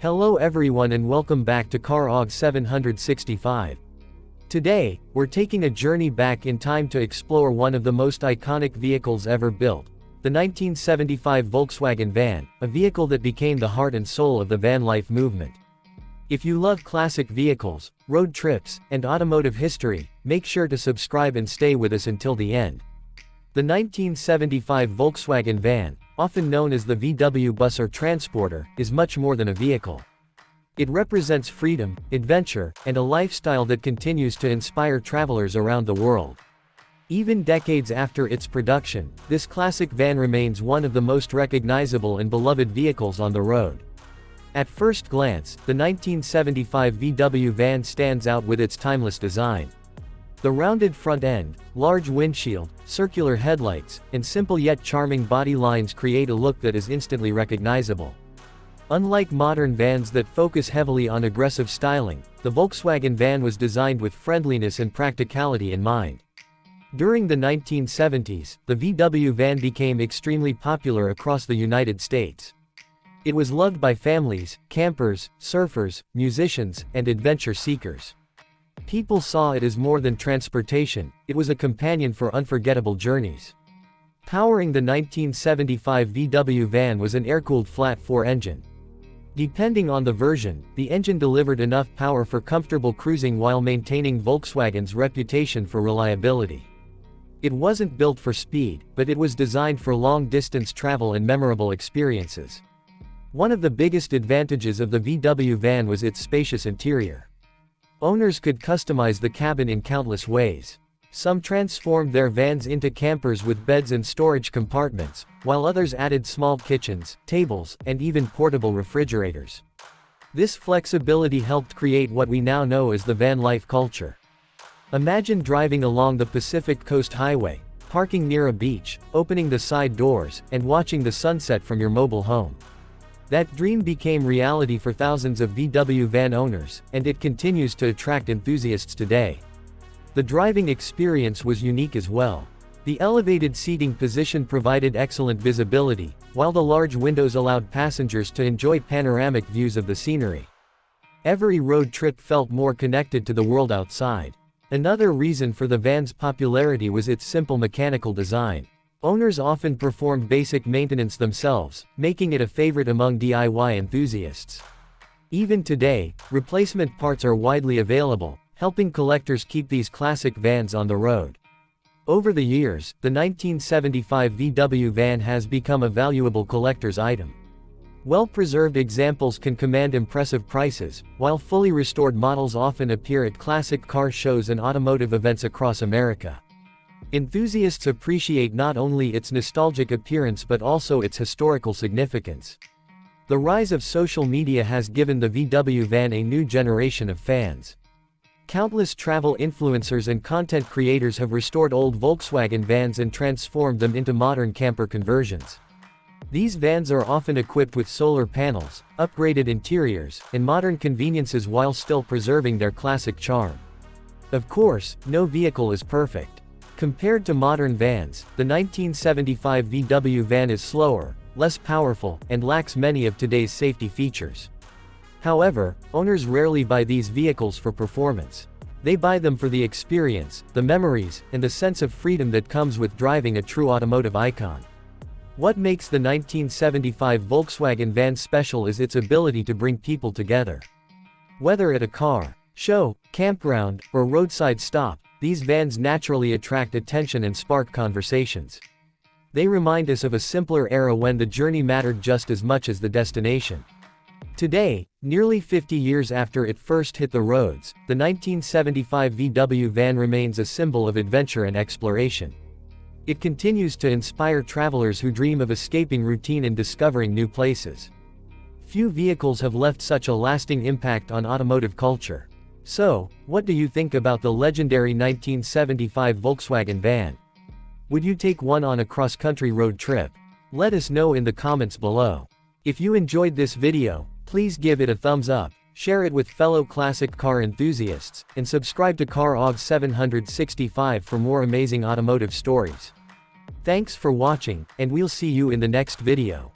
Hello everyone and welcome back to Car OG 765. Today, we're taking a journey back in time to explore one of the most iconic vehicles ever built, the 1975 Volkswagen van, a vehicle that became the heart and soul of the van life movement. If you love classic vehicles, road trips, and automotive history, make sure to subscribe and stay with us until the end. The 1975 Volkswagen van, often known as the VW bus or transporter, is much more than a vehicle. It represents freedom, adventure, and a lifestyle that continues to inspire travelers around the world. Even decades after its production, this classic van remains one of the most recognizable and beloved vehicles on the road. At first glance, the 1975 VW van stands out with its timeless design. The rounded front end, large windshield, circular headlights, and simple yet charming body lines create a look that is instantly recognizable. Unlike modern vans that focus heavily on aggressive styling, the Volkswagen van was designed with friendliness and practicality in mind. During the 1970s, the VW van became extremely popular across the United States. It was loved by families, campers, surfers, musicians, and adventure seekers. People saw it as more than transportation, it was a companion for unforgettable journeys. Powering the 1975 VW van was an air-cooled flat-4 engine. Depending on the version, the engine delivered enough power for comfortable cruising while maintaining Volkswagen's reputation for reliability. It wasn't built for speed, but it was designed for long-distance travel and memorable experiences. One of the biggest advantages of the VW van was its spacious interior. Owners could customize the cabin in countless ways. Some transformed their vans into campers with beds and storage compartments, while others added small kitchens, tables, and even portable refrigerators. This flexibility helped create what we now know as the van life culture. Imagine driving along the Pacific Coast Highway, parking near a beach, opening the side doors, and watching the sunset from your mobile home. That dream became reality for thousands of VW van owners, and it continues to attract enthusiasts today. The driving experience was unique as well. The elevated seating position provided excellent visibility, while the large windows allowed passengers to enjoy panoramic views of the scenery. Every road trip felt more connected to the world outside. Another reason for the van's popularity was its simple mechanical design. Owners often performed basic maintenance themselves, making it a favorite among DIY enthusiasts. Even today, replacement parts are widely available, helping collectors keep these classic vans on the road. Over the years, the 1975 VW van has become a valuable collector's item. Well-preserved examples can command impressive prices, while fully restored models often appear at classic car shows and automotive events across America. Enthusiasts appreciate not only its nostalgic appearance but also its historical significance. The rise of social media has given the VW van a new generation of fans. Countless travel influencers and content creators have restored old Volkswagen vans and transformed them into modern camper conversions. These vans are often equipped with solar panels, upgraded interiors, and modern conveniences while still preserving their classic charm. Of course, no vehicle is perfect. Compared to modern vans, the 1975 VW van is slower, less powerful, and lacks many of today's safety features. However, owners rarely buy these vehicles for performance. They buy them for the experience, the memories, and the sense of freedom that comes with driving a true automotive icon. What makes the 1975 Volkswagen van special is its ability to bring people together. Whether at a car show, campground, or roadside stop, these vans naturally attract attention and spark conversations. They remind us of a simpler era when the journey mattered just as much as the destination. Today, nearly 50 years after it first hit the roads, the 1975 VW van remains a symbol of adventure and exploration. It continues to inspire travelers who dream of escaping routine and discovering new places. Few vehicles have left such a lasting impact on automotive culture. So, what do you think about the legendary 1975 Volkswagen van? Would you take one on a cross-country road trip? Let us know in the comments below. If you enjoyed this video, please give it a thumbs up, share it with fellow classic car enthusiasts, and subscribe to Car OG 765 for more amazing automotive stories. Thanks for watching, and we'll see you in the next video.